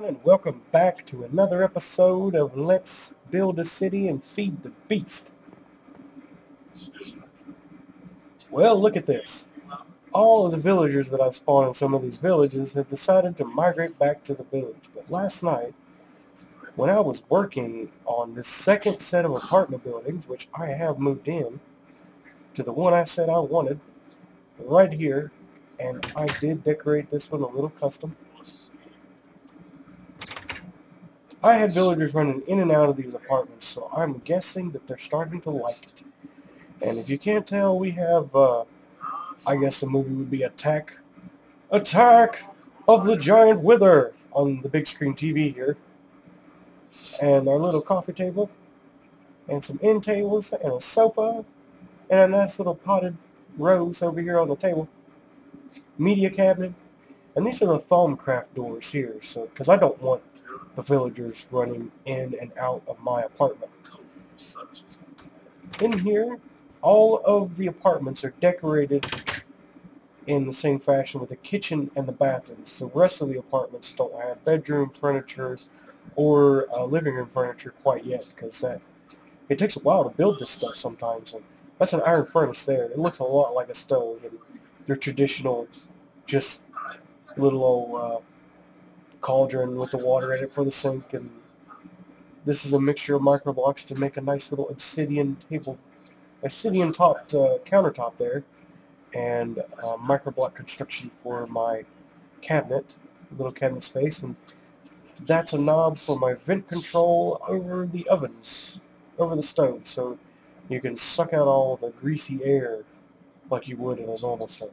everyone, and welcome back to another episode of Let's Build a City and Feed the Beast. Well, look at this. All of the villagers that I've spawned in some of these villages have decided to migrate back to the village. But last night, when I was working on this second set of apartment buildings, which I have moved in to the one I said I wanted, right here, and I did decorate this one a little custom. I had villagers running in and out of these apartments, so I'm guessing that they're starting to like it. And if you can't tell, we have, I guess the movie would be Attack of the Giant Wither on the big screen TV here. And our little coffee table, and some end tables, and a sofa, and a nice little potted rose over here on the table. Media cabinet. And these are the Thaumcraft doors here, so because I don't want the villagers running in and out of my apartment. In here, all of the apartments are decorated in the same fashion with the kitchen and the bathrooms. The rest of the apartments don't have bedroom furniture or living room furniture quite yet, because it takes a while to build this stuff sometimes. And that's an iron furnace there. It looks a lot like a stove, and they're traditional, just little old cauldron with the water in it for the sink, and this is a mixture of micro blocks to make a nice little obsidian topped countertop there, and micro block construction for my cabinet, little cabinet space, and that's a knob for my vent control over the ovens, over the stove, so you can suck out all the greasy air like you would in a normal stove.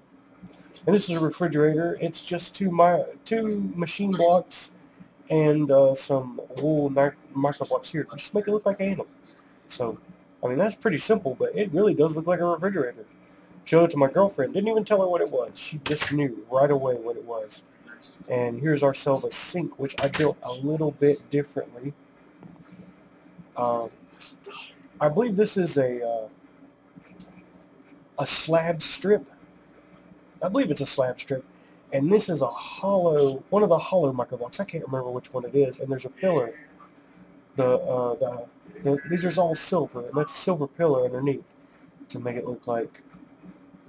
And this is a refrigerator. It's just two machine blocks and some wool micro blocks here. Just make it look like an animal. So, I mean, that's pretty simple, but it really does look like a refrigerator. Showed it to my girlfriend. Didn't even tell her what it was. She just knew right away what it was. And here's ourselves a sink, which I built a little bit differently. I believe this is a slab strip. I believe it's a slab strip, and this is one of the hollow micro blocks. I can't remember which one it is, and there's a pillar. These are all silver, and that's a silver pillar underneath to make it look like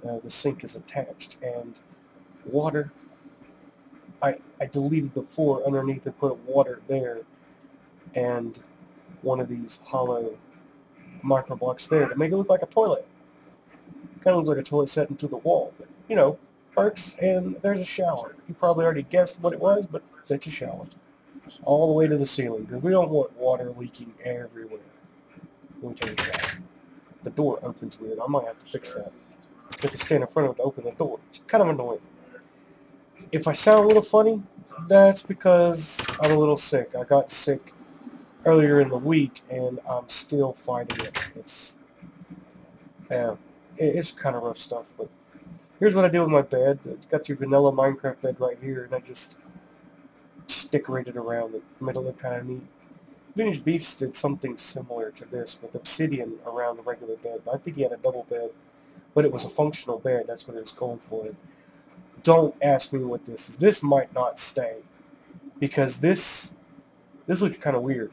the sink is attached. And water, I deleted the floor underneath and put water there, and one of these hollow micro blocks there to make it look like a toilet. Kind of looks like a toilet set into the wall, but you know, works. And there's a shower. You probably already guessed what it was, but that's a shower. All the way to the ceiling, because we don't want water leaking everywhere. Let me tell you that. The door opens weird. I might have to fix that. You have to stand in front of it to open the door. It's kind of annoying. If I sound a little funny, that's because I'm a little sick. I got sick earlier in the week, and I'm still fighting it. It's kind of rough stuff, but here's what I did with my bed. It's got your vanilla Minecraft bed right here, and I just decorated around it. Made it look kind of neat. Vintage Beefs did something similar to this with obsidian around the regular bed. I think he had a double bed, but it was a functional bed. That's what it was going for. Don't ask me what this is. This might not stay, because this looks kind of weird.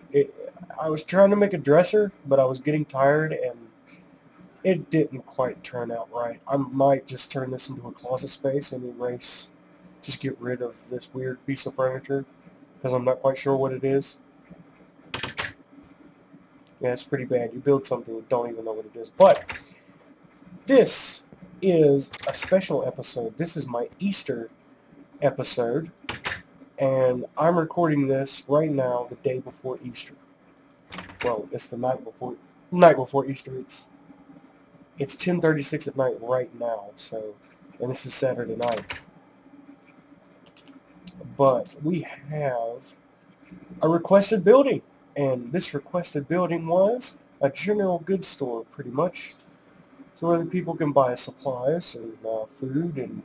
I was trying to make a dresser, but I was getting tired, and it didn't quite turn out right. I might just turn this into a closet space and just get rid of this weird piece of furniture, because I'm not quite sure what it is. Yeah, it's pretty bad. You build something and don't even know what it is. But this is a special episode. This is my Easter episode, and I'm recording this right now, the day before Easter. Well, it's the night before Easter. It's 10:36 at night right now, and this is Saturday night. But we have a requested building, and this requested building was a general goods store, pretty much. So where the people can buy supplies and food and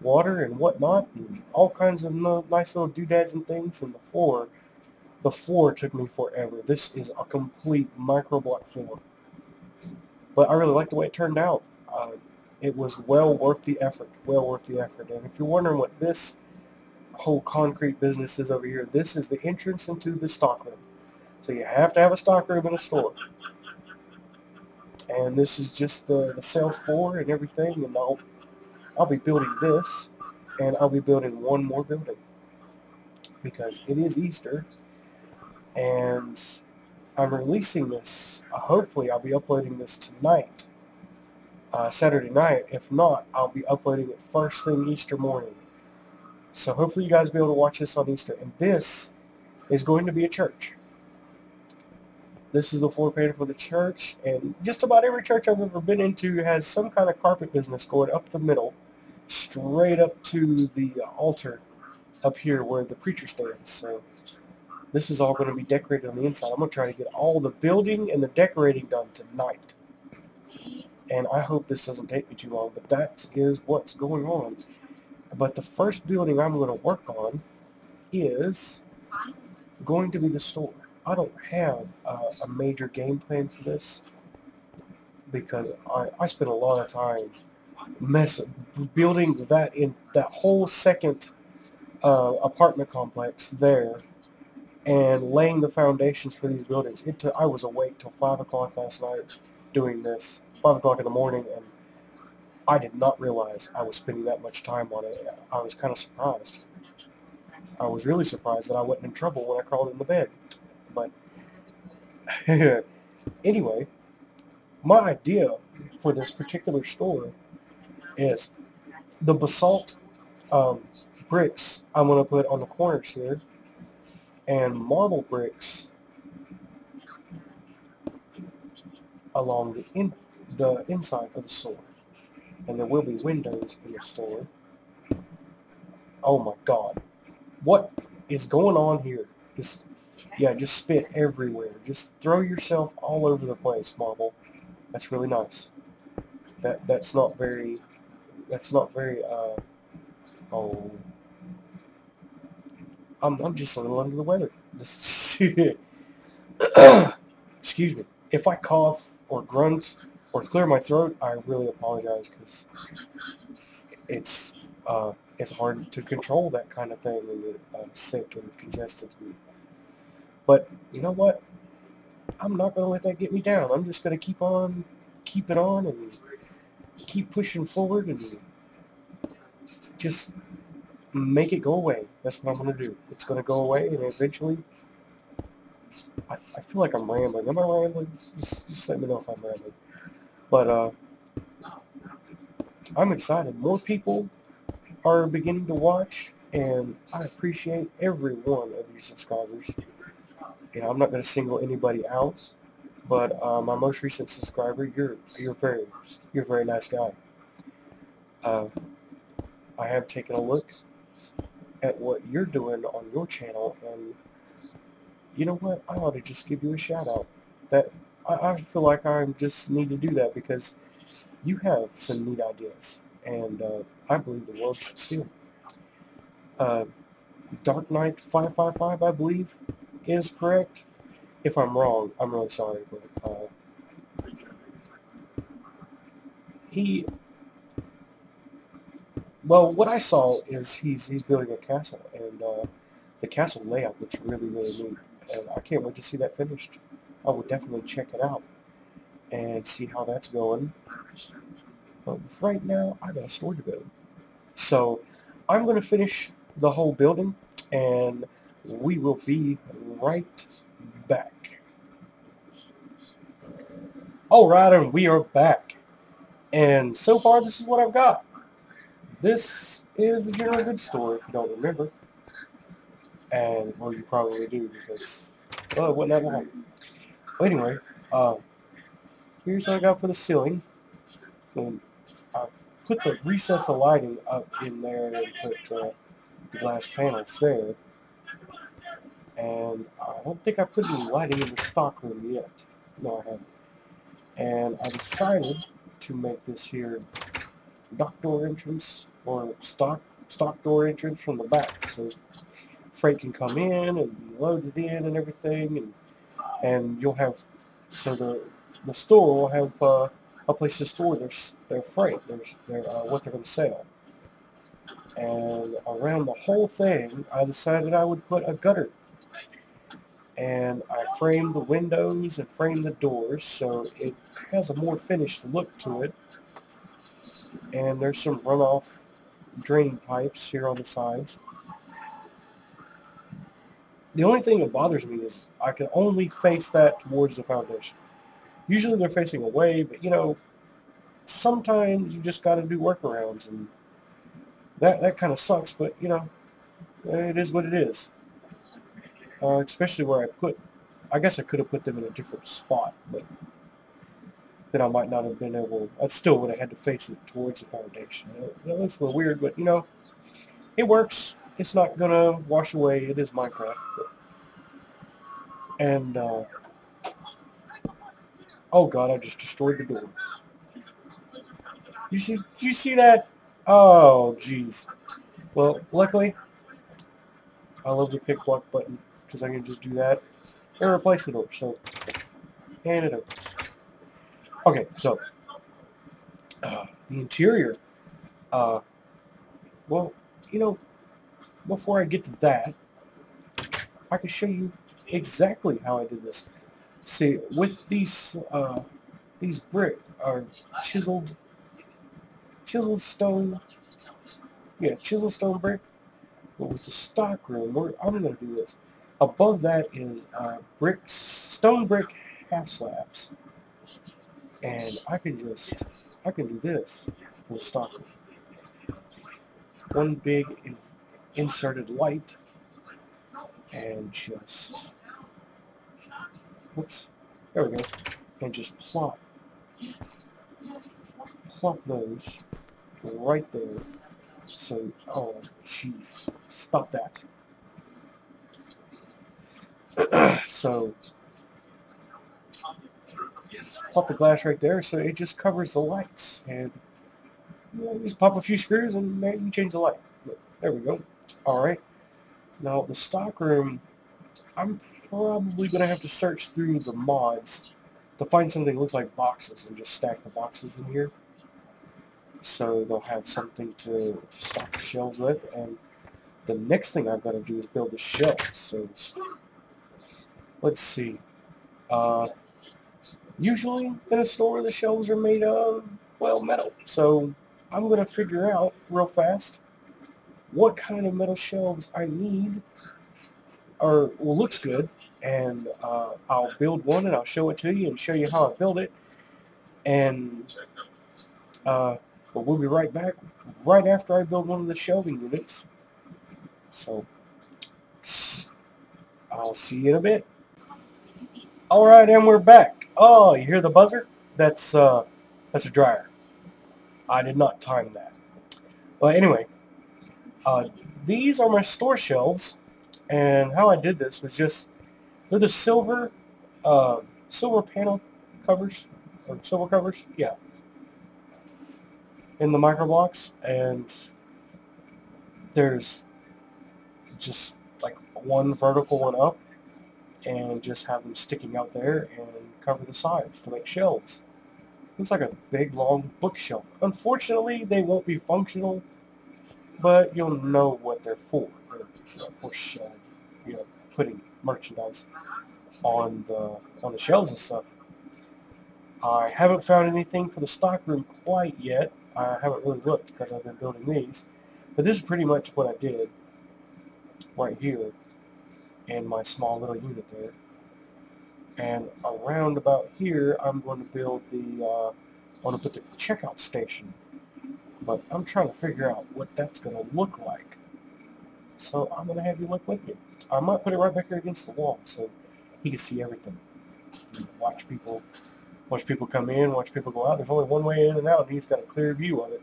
water and whatnot, and all kinds of nice little doodads and things. And the floor took me forever. This is a complete micro block floor. But I really like the way it turned out. It was well worth the effort. And if you're wondering what this whole concrete business is over here. This is the entrance into the stockroom. So you have to have a stockroom in a store. And this is just the sales floor and everything. And I'll be building this, and I'll be building one more building because it is Easter, and I'm releasing this. Hopefully, I'll be uploading this tonight, Saturday night. If not, I'll be uploading it first thing Easter morning. So hopefully you guys will be able to watch this on Easter. And this is going to be a church. This is the floor plan for the church, and just about every church I've ever been into has some kind of carpet business going up the middle, straight up to the altar up here where the preacher stands. So this is all going to be decorated on the inside. I'm going to try to get all the building and the decorating done tonight. And I hope this doesn't take me too long, but that is what's going on. But the first building I'm going to work on is going to be the store. I don't have a major game plan for this because I spent a lot of time building that whole second apartment complex there and laying the foundations for these buildings. I was awake till 5 o'clock last night doing this, 5 o'clock in the morning, and I did not realize I was spending that much time on it. I was kind of surprised. I was really surprised that I wasn't in trouble when I crawled into bed. But anyway, my idea for this particular store is the basalt bricks I'm going to put on the corners here, and marble bricks along the inside of the store. And there will be windows in the store. Oh my God. What is going on here? Just spit everywhere. Just throw yourself all over the place, marble. That's really nice. That's not very oh, I'm just a little under the weather. Excuse me. If I cough or grunt or clear my throat, I really apologize, because it's hard to control that kind of thing when you're sick and congested. But you know what? I'm not going to let that get me down. I'm just going to keep it on, and keep pushing forward, and just make it go away. That's what I'm going to do. It's going to go away, and eventually, I feel like I'm rambling. Am I rambling? Just let me know if I'm rambling. But I'm excited. More people are beginning to watch, and I appreciate every one of you subscribers. You know, I'm not going to single anybody out, but my most recent subscriber, you're a very nice guy. I have taken a look at what you're doing on your channel, and you know what? I ought to just give you a shout out. That I feel like I just need to do that, because you have some neat ideas, and I believe the world should see them. Dark Knight 555, I believe, is correct. If I'm wrong, I'm really sorry, but well, what I saw is he's building a castle, and the castle layout looks really, really neat, and I can't wait to see that finished. I will definitely check it out and see how that's going. But right now, I got a store to build. So I'm going to finish the whole building, and we will be right back. Alright, and we are back. And so far, this is what I've got. This is the general goods store, if you don't remember. And, well, you probably do, because, well, it wasn't that long. But anyway, here's what I got for the ceiling. And I put the recessed lighting up in there, and put the glass panels there. And I don't think I put any lighting in the stockroom yet. No, I haven't. And I decided to make this here dock door entrance, or stock door entrance from the back, so freight can come in and be loaded in and everything, and you'll have, so the store will have a place to store their freight, what they're going to sell. And around the whole thing, I decided I would put a gutter. And I framed the windows and framed the doors so it has a more finished look to it. And there's some runoff drain pipes here on the sides. The only thing that bothers me is I can only face that towards the foundation. Usually they're facing away, but you know, sometimes you just got to do workarounds, and that kind of sucks, but you know, it is what it is. Especially where I guess I could have put them in a different spot, but then I might not have been able, I still would have had to face it towards the foundation. It looks a little weird, but you know, it works. It's not going to wash away. It is Minecraft. And, oh god, I just destroyed the door. Did you see that? Oh, jeez. Well, luckily, I love the pick block button, because I can just do that and replace the door, so, and it opens. Okay, so, the interior, well, you know, before I get to that, I can show you exactly how I did this. See, with these brick are chiseled stone, yeah, chiseled stone brick. But with the stock room, I'm going to do this. Above that is stone brick half slabs, and I can do this for the stock room. One big inserted light, and just, whoops, there we go, and just plop those right there. So, oh, jeez, stop that. So, plop the glass right there, so it just covers the lights, and you know, just pop a few screws and you change the light. But there we go. All right. Now the stock room, I'm probably gonna have to search through the mods to find something that looks like boxes and just stack the boxes in here, so they'll have something to stock the shelves with. And the next thing I've got to do is build the shelves. So let's see. Usually in a store the shelves are made of, well, metal. So I'm going to figure out real fast what kind of metal shelves I need, or well, looks good, and I'll build one and I'll show it to you and show you how I build it. And but we'll be right back right after I build one of the shelving units. So I'll see you in a bit. All right, and we're back. Oh, you hear the buzzer? That's a dryer. I did not time that. But anyway, these are my store shelves, and how I did this was just, they're the silver panel covers, or silver covers, yeah, in the micro blocks, and there's just like one vertical one up, and just have them sticking out there and cover the sides to make shelves. Looks like a big long bookshelf. Unfortunately, they won't be functional, but you'll know what they're for. They're for putting merchandise on the shelves and stuff. I haven't found anything for the stock room quite yet. I haven't really looked because I've been building these. But this is pretty much what I did right here in my small little unit there. And around about here, I'm going to build I want to put the checkout station. But I'm trying to figure out what that's going to look like. So I'm going to have you look with me. I might put it right back here against the wall so he can see everything. Watch people come in, watch people go out. There's only one way in and out, and he's got a clear view of it.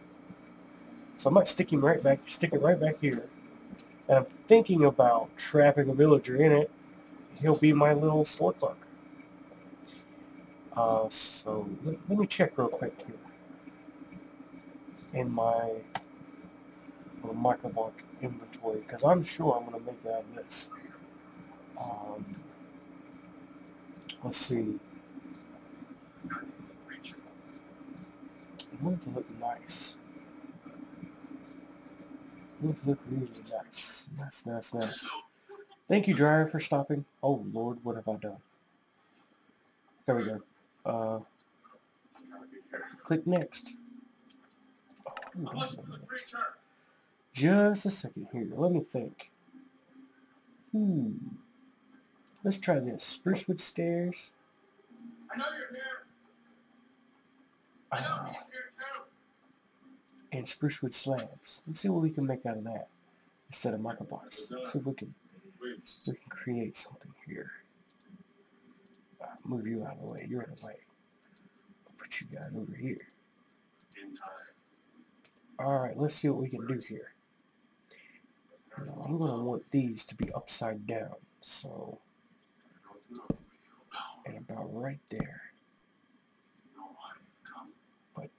So I might stick it right back here. And I'm thinking about trapping a villager in it. He'll be my little store clerk. So let me check real quick here in my little microblock inventory, because I'm sure I'm going to make it out of this. Let's see. I want it to look nice. Look really nice. Nice. Thank you, dryer, for stopping. Oh, Lord, what have I done? There we go. Click next. Oh, just a second here. Let me think. Let's try this. Sprucewood stairs. I know you're here. And sprucewood slabs. Let's see what we can make out of that instead of marker box. Let's see if we can create something here. Move you out of the way. You're in the way. I'll put you guys over here. Alright, let's see what we can do here. Now, I'm going to want these to be upside down. So, and about right there. But,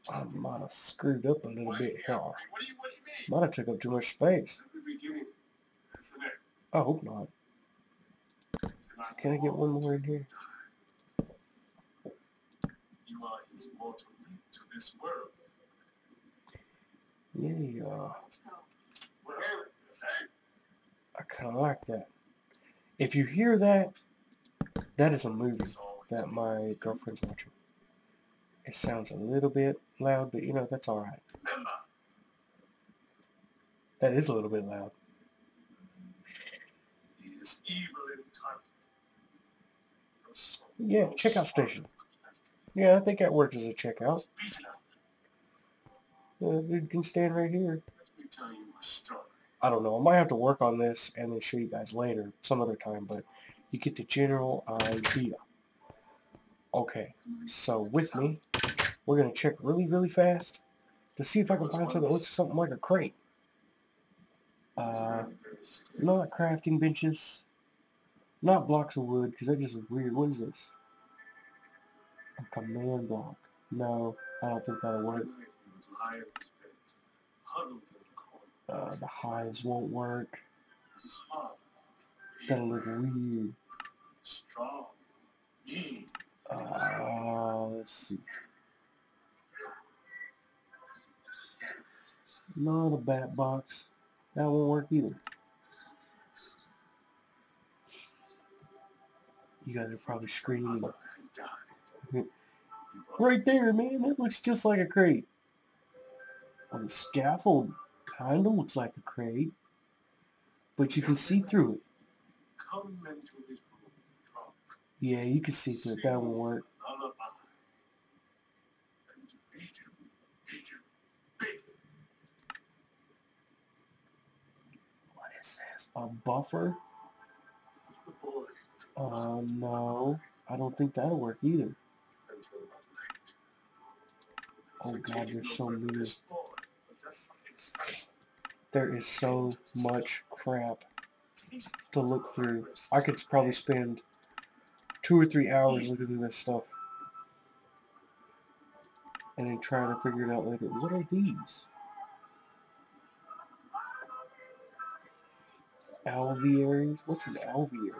I might have screwed up a little bit here. Might have took up too much space. I hope not. Can I get one more in here? You are his mortal link to this world. Yeah. I kind of like that. If you hear that, that is a movie that my girlfriend's watching. It sounds a little bit loud, but you know, that's alright. That is a little bit loud. He is evil incarnate. Yeah, checkout station. Yeah, I think that works as a checkout. You can stand right here. Let me tell you a story. I don't know. I might have to work on this and then show you guys later, some other time, but you get the general idea. Okay, so with me, we're going to check really fast to see if I can find something that looks something like a crate. Not crafting benches, not blocks of wood, because that just is weird. What is this? A command block. No, I don't think that'll work. The hives won't work. That'll look weird. Let's see. Not a bat box. That won't work either. You guys are probably screaming. Right there, man. That looks just like a crate. On the scaffold, kind of looks like a crate. But you can see through it. Yeah, you can see through it. That won't work. What is this? A buffer? No. I don't think that'll work either. Oh God, there's so many. There is so much crap to look through. I could probably spend 2 or 3 hours looking through this stuff. And then trying to figure it out later. What are these? Alvearies? What's an alveary?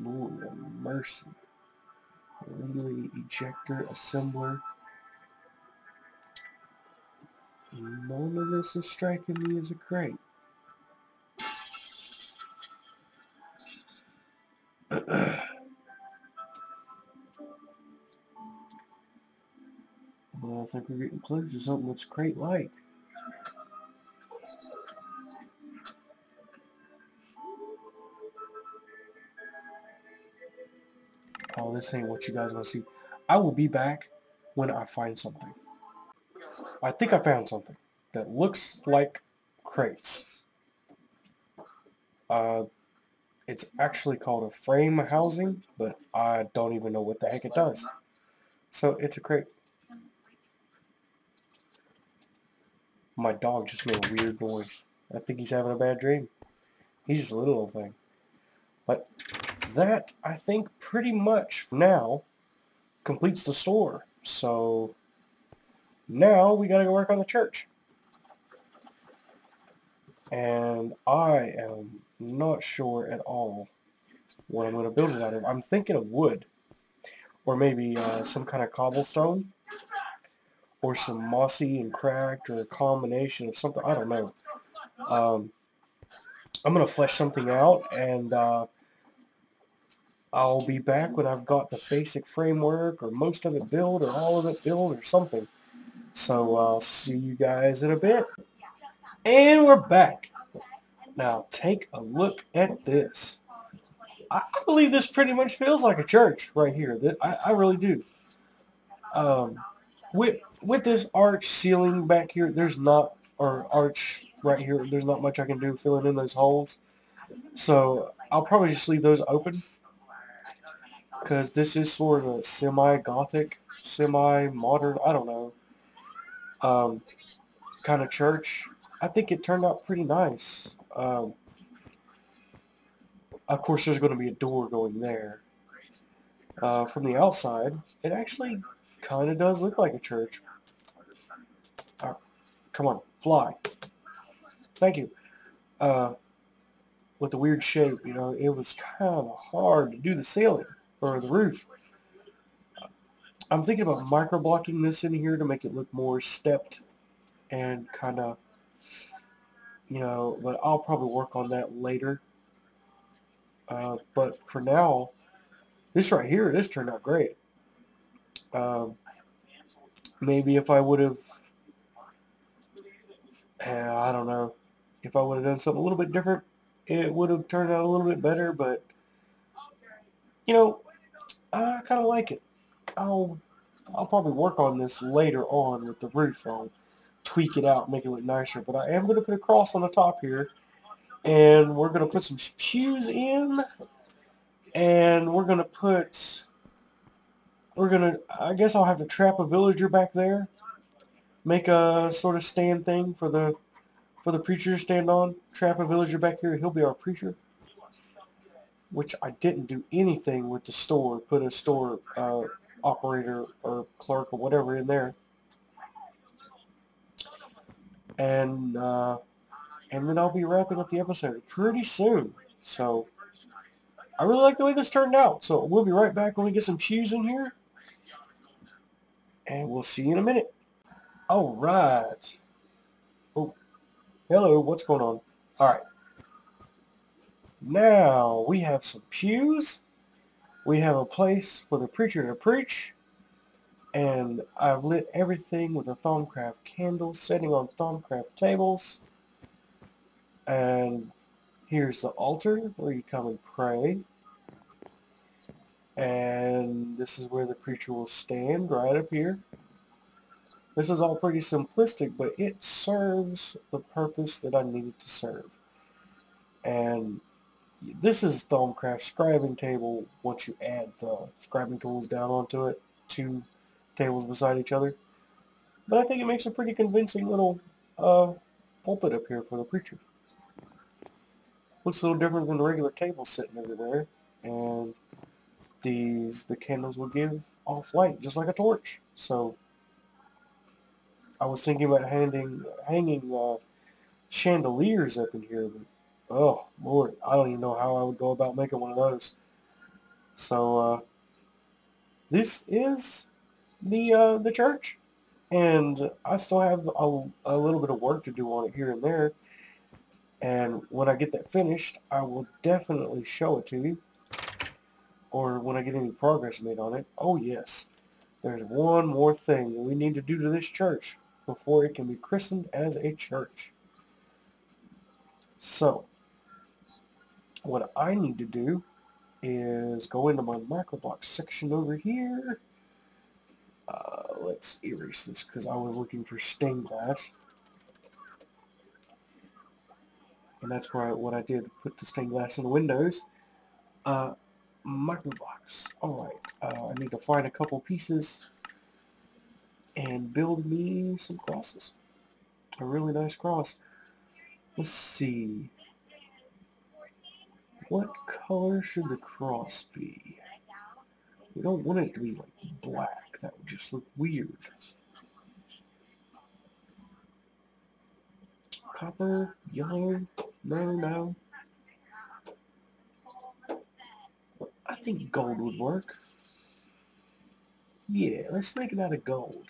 Lord of mercy. Relay ejector assembler. None of this is striking me as a crate. Well, I think we're getting close to something that's crate-like. Oh, this ain't what you guys want to see. I will be back when I find something. I think I found something that looks like crates. It's actually called a frame housing, but I don't even know what the heck it does. So it's a crate. My dog just made a weird noise. I think he's having a bad dream. He's just a little old thing. But that, I think, pretty much for now completes the store. So now we gotta go work on the church. and I am not sure at all what I'm going to build it out of. I'm thinking of wood, or maybe some kind of cobblestone, or some mossy and cracked, or a combination of something. I don't know. I'm going to flesh something out, and I'll be back when I've got the basic framework, or most of it built, or all of it built, or something. So I'll see you guys in a bit. And we're back. Now take a look at this. I believe this pretty much feels like a church right here. I really do. Um, with this arch ceiling back here, there's not, or arch right here, there's not much I can do filling in those holes. So I'll probably just leave those open, because this is sort of a semi-Gothic, semi-modern, I don't know, kind of church. I think it turned out pretty nice. Of course, there's going to be a door going there. From the outside, it actually kind of does look like a church. Come on, fly. Thank you. With the weird shape, you know, it was kind of hard to do the ceiling or the roof. I'm thinking about micro-blocking this in here to make it look more stepped and kind of, you know, but I'll probably work on that later. But for now, this right here, this turned out great. Maybe if I would have, I don't know, if I would have done something a little bit different, it would have turned out a little bit better, but, you know, I kind of like it. I'll probably work on this later on with the roof. I'll tweak it out, make it look nicer, but I am going to put a cross on the top here, and we're going to put some pews in, and I guess I'll have to trap a villager back there, make a sort of stand thing for the preacher to stand on, trap a villager back here, he'll be our preacher, which I didn't do anything with the store, put a store operator or clerk or whatever in there, and then I'll be wrapping up the episode pretty soon. So I really like the way this turned out, so we'll be right back when we get some pews in here, and we'll see you in a minute. All right. Oh, hello, what's going on? All right. Now we have some pews. We have a place for the preacher to preach. And I've lit everything with a Thaumcraft candle, setting on Thaumcraft tables. And here's the altar where you come and pray. And this is where the preacher will stand, right up here. This is all pretty simplistic, but it serves the purpose that I needed to serve. And this is Thaumcraft scribing table once you add the scribing tools down onto it, two tables beside each other. But I think it makes a pretty convincing little pulpit up here for the preacher. Looks a little different than the regular table sitting over there. And the candles will give off light just like a torch. So I was thinking about hanging chandeliers up in here, but oh Lord, I don't even know how I would go about making one of those. So this is the church, and I still have a little bit of work to do on it here and there. And when I get that finished, I will definitely show it to you, or when I get any progress made on it. Oh yes, there's one more thing that we need to do to this church before it can be christened as a church. So what I need to do is go into my microblock section over here. Let's erase this because I was looking for stained glass. And that's what I did, put the stained glass in the windows. Microblocks. Alright, I need to find a couple pieces and build me some crosses. A really nice cross. Let's see. What color should the cross be? We don't want it to be like black. That would just look weird. Copper, yellow, no. I think gold would work. Yeah, let's make it out of gold.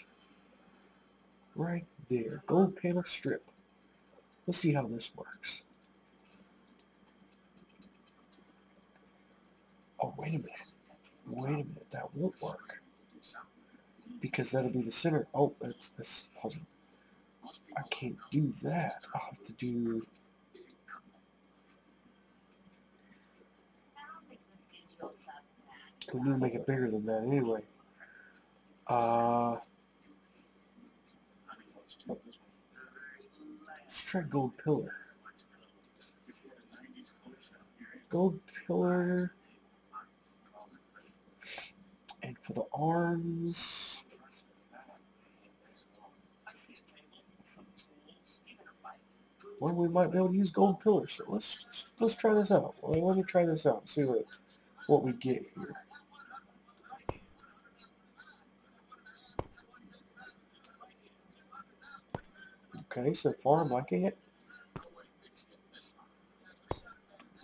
Right there, gold panel strip. Let's see how this works. Oh, wait a minute, that won't work. Because that'll be the center. Oh, that's this puzzle. I can't do that. I'll have to do... We need to make it bigger than that anyway. Let's try gold pillar. Gold pillar. And for the arms... Well, we might be able to use gold pillars. So let's try this out. Let me try this out and see what we get here. Okay, so far I'm liking it.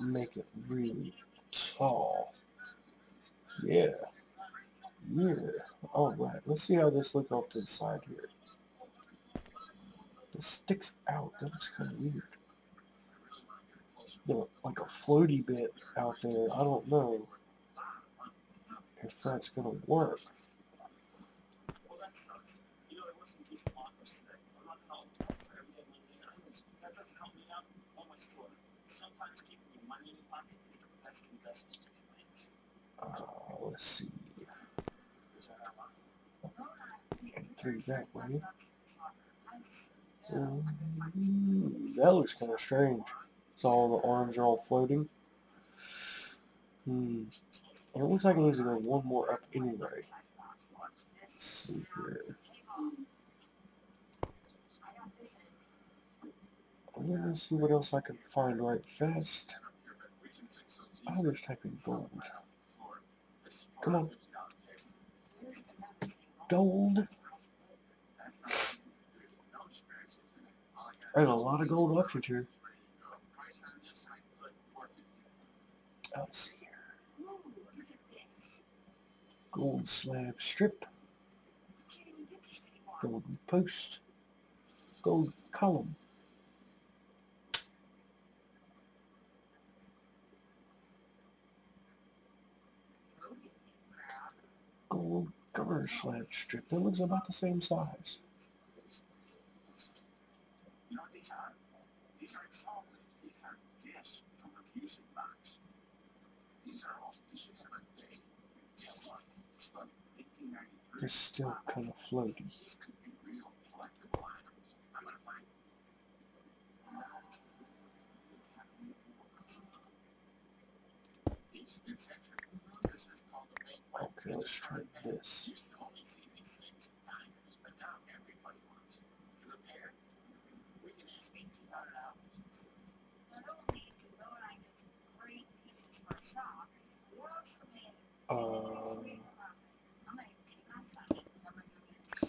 Make it really tall. Yeah. Alright, let's see how this looks off to the side here. It sticks out. That looks kind of weird. Like a floaty bit out there. I don't know if that's going to work. Let's see. Three that way. That looks kind of strange. So all the arms are all floating. And it looks like it needs to go one more up anyway. Let's see here. Let me see what else I can find right fast. I'll just type in gold. Come on. Gold. I have a lot of gold options here. Let's see here. Gold slab strip. Gold post. Gold column. Gold cover slab strip. That looks about the same size. They're still kind of floaty. Okay, let's try this.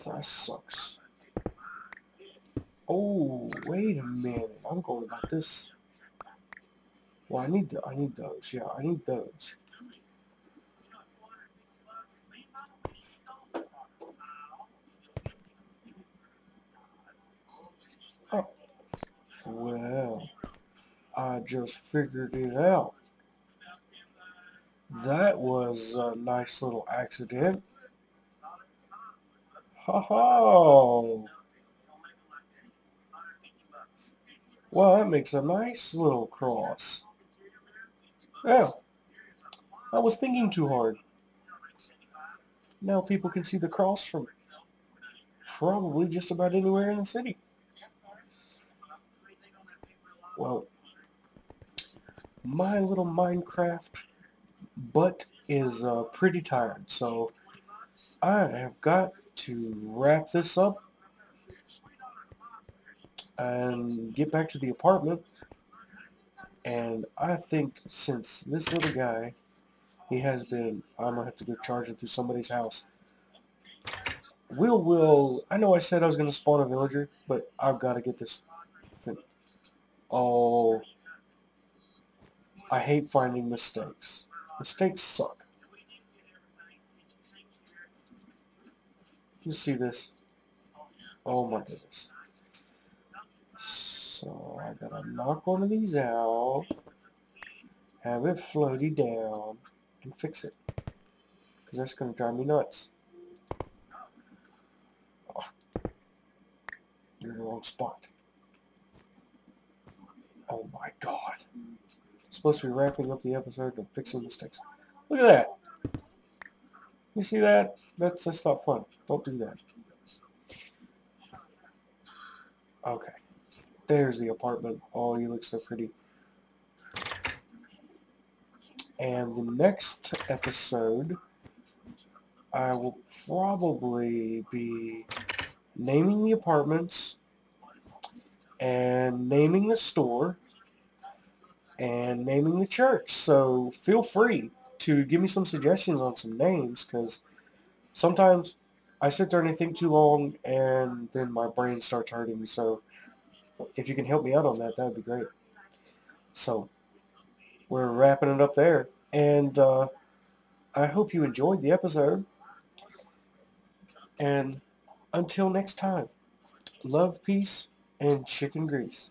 That sucks. Oh, wait a minute. I'm going about this. Well, I need those. Yeah, I need those. Oh. Well, I just figured it out. That was a nice little accident. Ha-ha! Well, that makes a nice little cross. Yeah, I was thinking too hard. Now people can see the cross from probably just about anywhere in the city. Well, my little Minecraft butt is pretty tired, so I have got to wrap this up and get back to the apartment. And I think since this little guy, I'm going to have to go charge it through somebody's house. I know I said I was going to spawn a villager, but I've got to get this Oh, I hate finding mistakes. Mistakes suck. You see this? Oh my goodness. So I gotta knock one of these out, have it floaty down, and fix it. Because that's gonna drive me nuts. Oh, you're in the wrong spot. Oh my god. I'm supposed to be wrapping up the episode and fixing mistakes. Look at that. You see that? That's not fun. Don't do that. Okay. There's the apartment. Oh, you look so pretty. And the next episode, I will probably be naming the apartments and naming the store and naming the church. So feel free to give me some suggestions on some names, because sometimes I sit there and I think too long and then my brain starts hurting me. So if you can help me out on that, that would be great. So we're wrapping it up there. And I hope you enjoyed the episode. And until next time, love, peace, and chicken grease.